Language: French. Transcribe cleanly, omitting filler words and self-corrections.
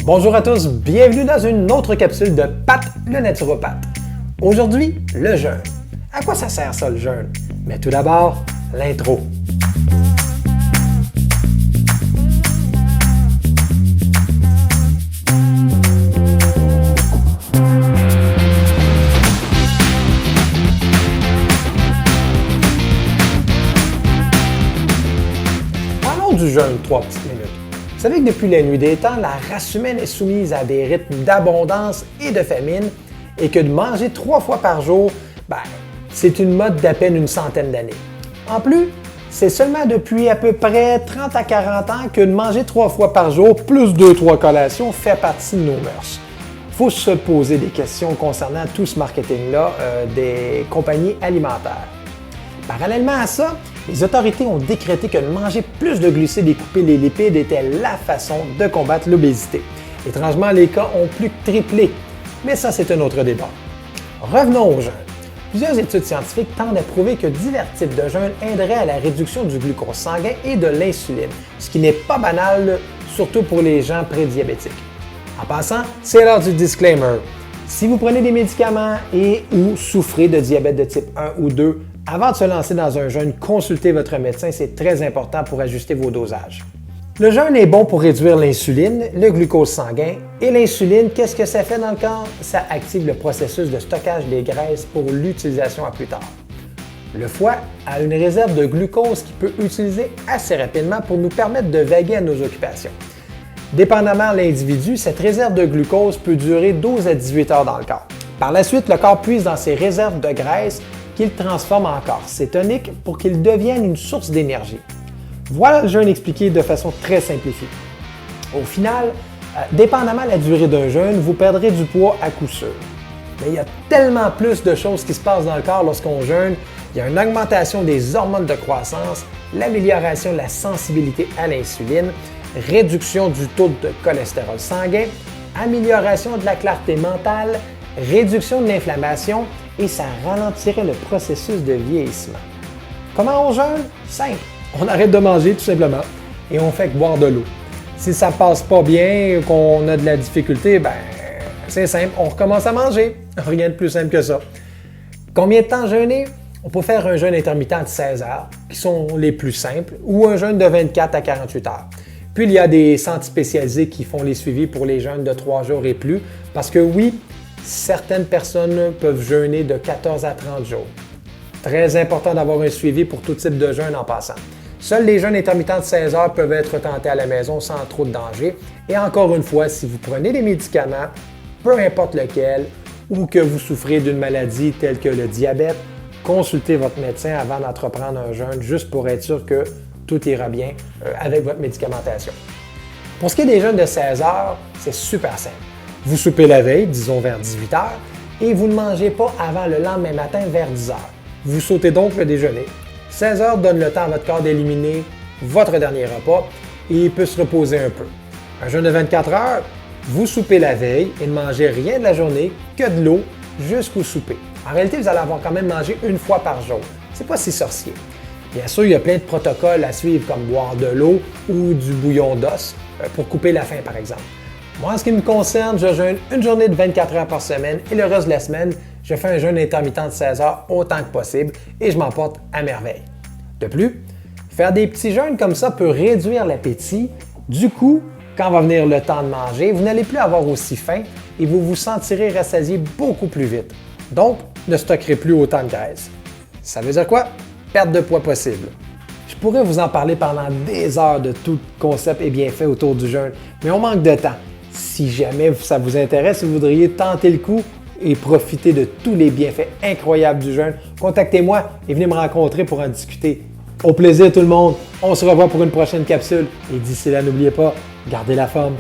Bonjour à tous, bienvenue dans une autre capsule de Pat le naturopathe. Aujourd'hui, le jeûne. À quoi ça sert ça le jeûne? Mais tout d'abord, l'intro. Parlons du jeûne 3 petites minutes. Vous savez que depuis la nuit des temps, la race humaine est soumise à des rythmes d'abondance et de famine et que de manger 3 fois par jour, c'est une mode d'à peine une centaine d'années. En plus, c'est seulement depuis à peu près 30 à 40 ans que de manger 3 fois par jour, plus 2-3 collations, fait partie de nos mœurs. Il faut se poser des questions concernant tout ce marketing-là des compagnies alimentaires. Parallèlement à ça, les autorités ont décrété que de manger plus de glucides et couper les lipides était la façon de combattre l'obésité. Étrangement, les cas ont plus que triplé, mais ça c'est un autre débat. Revenons au jeûne. Plusieurs études scientifiques tendent à prouver que divers types de jeûne aideraient à la réduction du glucose sanguin et de l'insuline, ce qui n'est pas banal, surtout pour les gens prédiabétiques. En passant, c'est l'heure du disclaimer. Si vous prenez des médicaments et ou souffrez de diabète de type 1 ou 2, avant de se lancer dans un jeûne, consultez votre médecin, c'est très important pour ajuster vos dosages. Le jeûne est bon pour réduire l'insuline, le glucose sanguin. Et l'insuline, qu'est-ce que ça fait dans le corps? Ça active le processus de stockage des graisses pour l'utilisation à plus tard. Le foie a une réserve de glucose qu'il peut utiliser assez rapidement pour nous permettre de vaguer à nos occupations. Dépendamment de l'individu, cette réserve de glucose peut durer 12 à 18 heures dans le corps. Par la suite, le corps puise dans ses réserves de graisse qu'il transforme en corps cétonique pour qu'il devienne une source d'énergie. Voilà le jeûne expliqué de façon très simplifiée. Au final, dépendamment de la durée d'un jeûne, vous perdrez du poids à coup sûr. Mais il y a tellement plus de choses qui se passent dans le corps lorsqu'on jeûne. Il y a une augmentation des hormones de croissance, l'amélioration de la sensibilité à l'insuline, réduction du taux de cholestérol sanguin, amélioration de la clarté mentale, réduction de l'inflammation et ça ralentirait le processus de vieillissement. Comment on jeûne? Simple. On arrête de manger tout simplement et on fait que boire de l'eau. Si ça passe pas bien, qu'on a de la difficulté, c'est simple, on recommence à manger. Rien de plus simple que ça. Combien de temps jeûner? On peut faire un jeûne intermittent de 16 heures, qui sont les plus simples, ou un jeûne de 24 à 48 heures. Puis il y a des centres spécialisés qui font les suivis pour les jeûnes de 3 jours et plus, parce que oui, certaines personnes peuvent jeûner de 14 à 30 jours. Très important d'avoir un suivi pour tout type de jeûne en passant. Seuls les jeûnes intermittents de 16 heures peuvent être tentés à la maison sans trop de danger. Et encore une fois, si vous prenez des médicaments, peu importe lequel, ou que vous souffrez d'une maladie telle que le diabète, consultez votre médecin avant d'entreprendre un jeûne juste pour être sûr que tout ira bien avec votre médicamentation. Pour ce qui est des jeûnes de 16 heures, c'est super simple. Vous soupez la veille, disons vers 18 heures, et vous ne mangez pas avant le lendemain matin vers 10 heures. Vous sautez donc le déjeuner. 16 heures donne le temps à votre corps d'éliminer votre dernier repas et il peut se reposer un peu. Un jeûne de 24 heures, vous soupez la veille et ne mangez rien de la journée que de l'eau jusqu'au souper. En réalité, vous allez avoir quand même mangé une fois par jour. C'est pas si sorcier. Bien sûr, il y a plein de protocoles à suivre comme boire de l'eau ou du bouillon d'os pour couper la faim par exemple. Moi, en ce qui me concerne, je jeûne une journée de 24 heures par semaine et le reste de la semaine, je fais un jeûne intermittent de 16 heures autant que possible et je m'en porte à merveille. De plus, faire des petits jeûnes comme ça peut réduire l'appétit. Du coup, quand va venir le temps de manger, vous n'allez plus avoir aussi faim et vous vous sentirez rassasié beaucoup plus vite. Donc, ne stockerez plus autant de graisse. Ça veut dire quoi? Perte de poids possible. Je pourrais vous en parler pendant des heures de tout concept et bienfaits autour du jeûne, mais on manque de temps. Si jamais ça vous intéresse et vous voudriez tenter le coup et profiter de tous les bienfaits incroyables du jeûne, contactez-moi et venez me rencontrer pour en discuter. Au plaisir tout le monde, on se revoit pour une prochaine capsule et d'ici là, n'oubliez pas, gardez la forme.